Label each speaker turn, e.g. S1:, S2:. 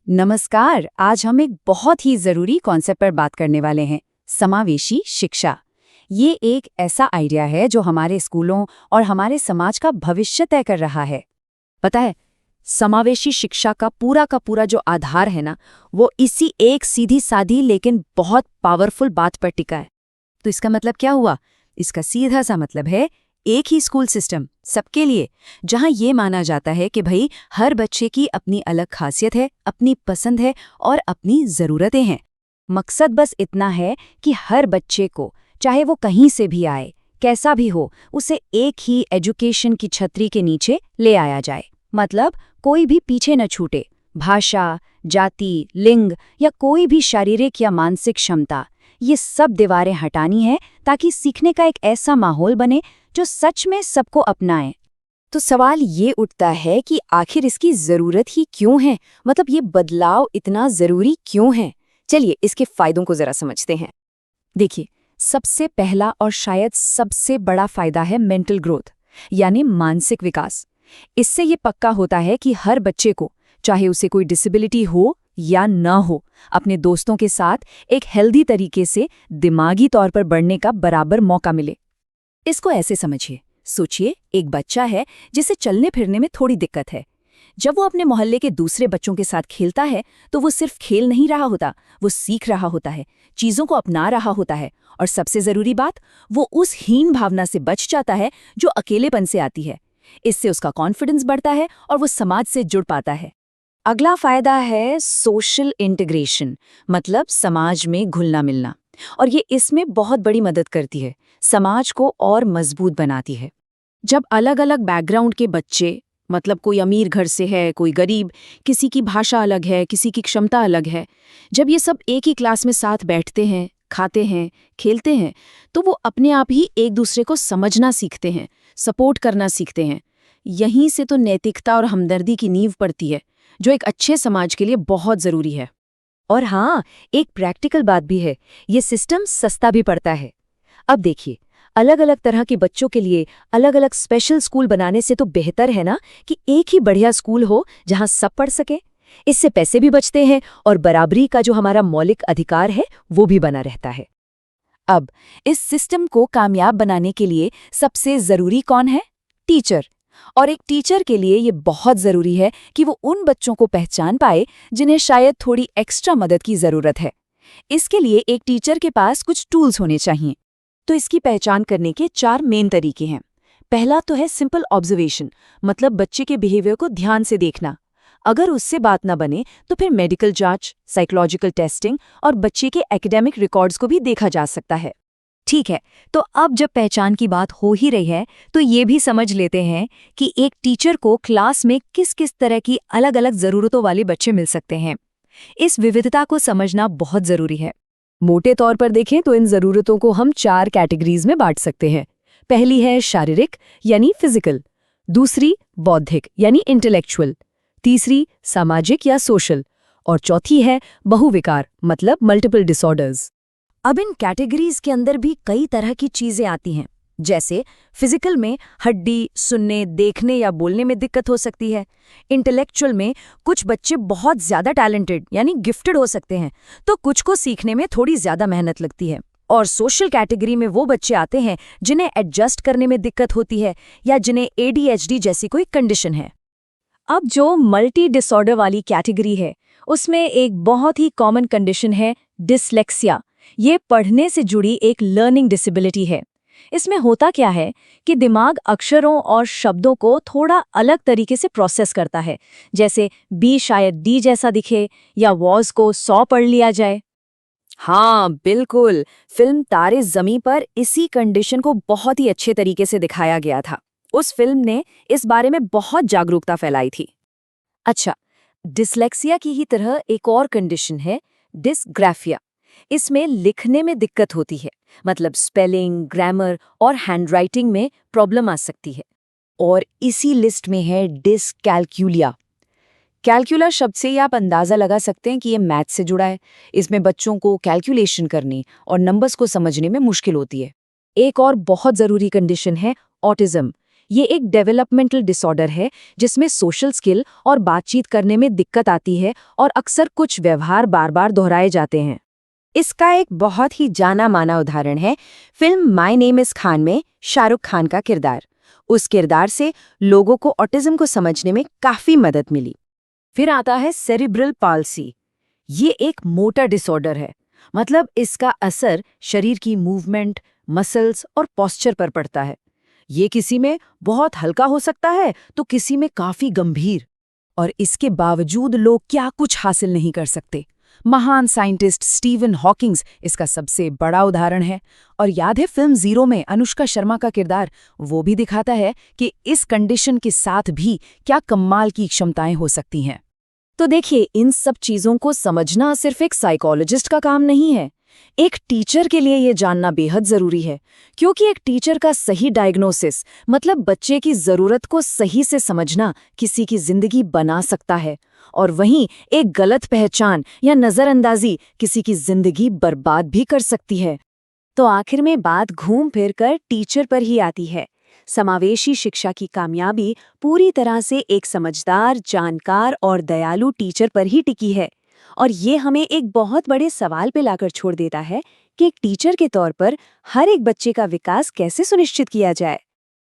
S1: नमस्कार। आज हम एक बहुत ही जरूरी कॉन्सेप्ट पर बात करने वाले हैं, समावेशी शिक्षा। ये एक ऐसा आइडिया है जो हमारे स्कूलों और हमारे समाज का भविष्य तय कर रहा है।
S2: पता है, समावेशी शिक्षा का पूरा जो आधार है ना, वो इसी एक सीधी सादी लेकिन बहुत पावरफुल बात पर टिका है।
S1: तो इसका मतलब क्या हुआ? इसका सीधा सा मतलब है एक ही स्कूल सिस्टम सबके लिए, जहां ये माना जाता है कि भाई हर बच्चे की अपनी अलग खासियत है, अपनी पसंद है और अपनी ज़रूरतें हैं। मकसद बस इतना है कि हर बच्चे को, चाहे वो कहीं से भी आए, कैसा भी हो, उसे एक ही एजुकेशन की छतरी के नीचे ले आया जाए। मतलब कोई भी पीछे न छूटे। भाषा, जाति, लिंग या कोई भी शारीरिक या मानसिक क्षमता, ये सब दीवारें हटानी है ताकि सीखने का एक ऐसा माहौल बने जो सच में सबको अपनाए।
S2: तो सवाल ये उठता है कि आखिर इसकी ज़रूरत ही क्यों है? मतलब ये बदलाव इतना ज़रूरी क्यों है? चलिए इसके फ़ायदों को ज़रा समझते हैं। देखिए, सबसे पहला और शायद सबसे बड़ा फ़ायदा है मेंटल ग्रोथ, यानी मानसिक विकास। इससे ये पक्का होता है कि हर बच्चे को, चाहे उसे कोई डिसेबिलिटी हो या ना हो, अपने दोस्तों के साथ एक हेल्दी तरीके से दिमागी तौर पर बढ़ने का बराबर मौका मिले। इसको ऐसे समझिए, सोचिए एक बच्चा है जिसे चलने फिरने में थोड़ी दिक्कत है। जब वो अपने मोहल्ले के दूसरे बच्चों के साथ खेलता है तो वो सिर्फ खेल नहीं रहा होता, वो सीख रहा होता है, चीज़ों को अपना रहा होता है, और सबसे ज़रूरी बात, वो उस हीन भावना से बच जाता है जो अकेलेपन से आती है। इससे उसका कॉन्फिडेंस बढ़ता है और वो समाज से जुड़ पाता है। अगला फायदा है सोशल इंटीग्रेशन, मतलब समाज में घुलना मिलना, और ये इसमें बहुत बड़ी मदद करती है, समाज को और मजबूत बनाती है। जब अलग अलग बैकग्राउंड के बच्चे, मतलब कोई अमीर घर से है, कोई गरीब, किसी की भाषा अलग है, किसी की क्षमता अलग है, जब ये सब एक ही क्लास में साथ बैठते हैं, खाते हैं, खेलते हैं, तो वो अपने आप ही एक दूसरे को समझना सीखते हैं, सपोर्ट करना सीखते हैं। यहीं से तो नैतिकता और हमदर्दी की नींव पड़ती है, जो एक अच्छे समाज के लिए बहुत ज़रूरी है। और हाँ, एक प्रैक्टिकल बात भी है, ये सिस्टम सस्ता भी पड़ता है। अब देखिए, अलग अलग तरह के बच्चों के लिए अलग अलग स्पेशल स्कूल बनाने से तो बेहतर है ना कि एक ही बढ़िया स्कूल हो जहां सब पढ़ सके। इससे पैसे भी बचते हैं और बराबरी का जो हमारा मौलिक अधिकार है वो भी बना रहता है। अब इस सिस्टम को कामयाब बनाने के लिए सबसे ज़रूरी कौन है? टीचर। और एक टीचर के लिए ये बहुत ज़रूरी है कि वो उन बच्चों को पहचान पाए जिन्हें शायद थोड़ी एक्स्ट्रा मदद की ज़रूरत है। इसके लिए एक टीचर के पास कुछ टूल्स होने चाहिए। तो इसकी पहचान करने के 4 मेन तरीके हैं। पहला तो है सिंपल ऑब्जर्वेशन, मतलब बच्चे के बिहेवियर को ध्यान से देखना। अगर उससे बात ना बने तो फिर मेडिकल जांच, साइकोलॉजिकल टेस्टिंग और बच्चे के एकेडमिक रिकॉर्ड्स को भी देखा जा सकता है। ठीक है, तो अब जब पहचान की बात हो ही रही है तो ये भी समझ लेते हैं कि एक टीचर को क्लास में किस किस तरह की अलग अलग ज़रूरतों वाले बच्चे मिल सकते हैं। इस विविधता को समझना बहुत ज़रूरी है। मोटे तौर पर देखें तो इन ज़रूरतों को हम 4 कैटेगरीज में बांट सकते हैं। पहली है शारीरिक यानी फिजिकल, दूसरी बौद्धिक यानी इंटेलेक्चुअल, तीसरी सामाजिक या सोशल, और चौथी है बहुविकार मतलब मल्टीपल डिसऑर्डर्स। अब इन कैटेगरीज के अंदर भी कई तरह की चीज़ें आती हैं। जैसे फिजिकल में हड्डी, सुनने, देखने या बोलने में दिक्कत हो सकती है। इंटेलेक्चुअल में कुछ बच्चे बहुत ज़्यादा टैलेंटेड यानी गिफ्टेड हो सकते हैं, तो कुछ को सीखने में थोड़ी ज़्यादा मेहनत लगती है। और सोशल कैटेगरी में वो बच्चे आते हैं जिन्हें एडजस्ट करने में दिक्कत होती है या जिन्हें ADHD जैसी कोई कंडीशन है। अब जो मल्टी डिसऑर्डर वाली कैटेगरी है, उसमें एक बहुत ही कॉमन कंडीशन है डिसलेक्सिया। ये पढ़ने से जुड़ी एक लर्निंग डिसेबिलिटी है। इसमें होता क्या है कि दिमाग अक्षरों और शब्दों को थोड़ा अलग तरीके से प्रोसेस करता है, जैसे बी शायद डी जैसा दिखे या वॉज को 100 पढ़ लिया जाए। हाँ बिल्कुल, फिल्म तारे ज़मीं पर इसी कंडीशन को बहुत ही अच्छे तरीके से दिखाया गया था। उस फिल्म ने इस बारे में बहुत जागरूकता फैलाई थी। अच्छा, डिसलेक्सिया की ही तरह एक और कंडीशन है डिसग्राफिया। इसमें लिखने में दिक्कत होती है, मतलब स्पेलिंग, ग्रामर और हैंडराइटिंग में प्रॉब्लम आ सकती है। और इसी लिस्ट में है डिसकैल्कुलिया। कैलकुलर शब्द से ही आप अंदाज़ा लगा सकते हैं कि ये मैथ से जुड़ा है। इसमें बच्चों को कैलकुलेशन करने और नंबर्स को समझने में मुश्किल होती है। एक और बहुत ज़रूरी कंडीशन है ऑटिज्म। ये एक डेवलपमेंटल डिसऑर्डर है जिसमें सोशल स्किल और बातचीत करने में दिक्कत आती है और अक्सर कुछ व्यवहार बार-बार दोहराए जाते हैं।
S1: इसका एक बहुत ही जाना माना उदाहरण है film my name is Khan में शाहरुख खान का किरदार। उस किरदार से लोगों को ऑटिज्म को समझने में काफी मदद मिली।
S2: फिर आता है सेरिब्रल पाल्सी। ये एक मोटर डिसऑर्डर है, मतलब इसका असर शरीर की मूवमेंट, मसल्स और पोस्चर पर पड़ता है। ये किसी में बहुत हल्का हो सकता है तो किसी में काफी गंभीर। और इसके बावजूद लोग क्या कुछ हासिल नहीं कर सकते। महान साइंटिस्ट स्टीवन हॉकिंग्स इसका सबसे बड़ा उदाहरण है। और याद है फिल्म ज़ीरो में अनुष्का शर्मा का किरदार, वो भी दिखाता है कि इस कंडीशन के साथ भी क्या कमाल की क्षमताएं हो सकती हैं। तो देखिए, इन सब चीज़ों को समझना सिर्फ एक साइकोलॉजिस्ट का काम नहीं है। एक टीचर के लिए ये जानना बेहद ज़रूरी है, क्योंकि एक टीचर का सही डायग्नोसिस, मतलब बच्चे की ज़रूरत को सही से समझना, किसी की ज़िंदगी बना सकता है। और वहीं एक गलत पहचान या नज़रअंदाजी किसी की ज़िंदगी बर्बाद भी कर सकती है। तो आखिर में बात घूम फिर कर टीचर पर ही आती है। समावेशी शिक्षा की कामयाबी पूरी तरह से एक समझदार, जानकार और दयालु टीचर पर ही टिकी है। और ये हमें एक बहुत बड़े सवाल पे लाकर छोड़ देता है कि एक टीचर के तौर पर हर एक बच्चे का विकास कैसे सुनिश्चित किया जाए।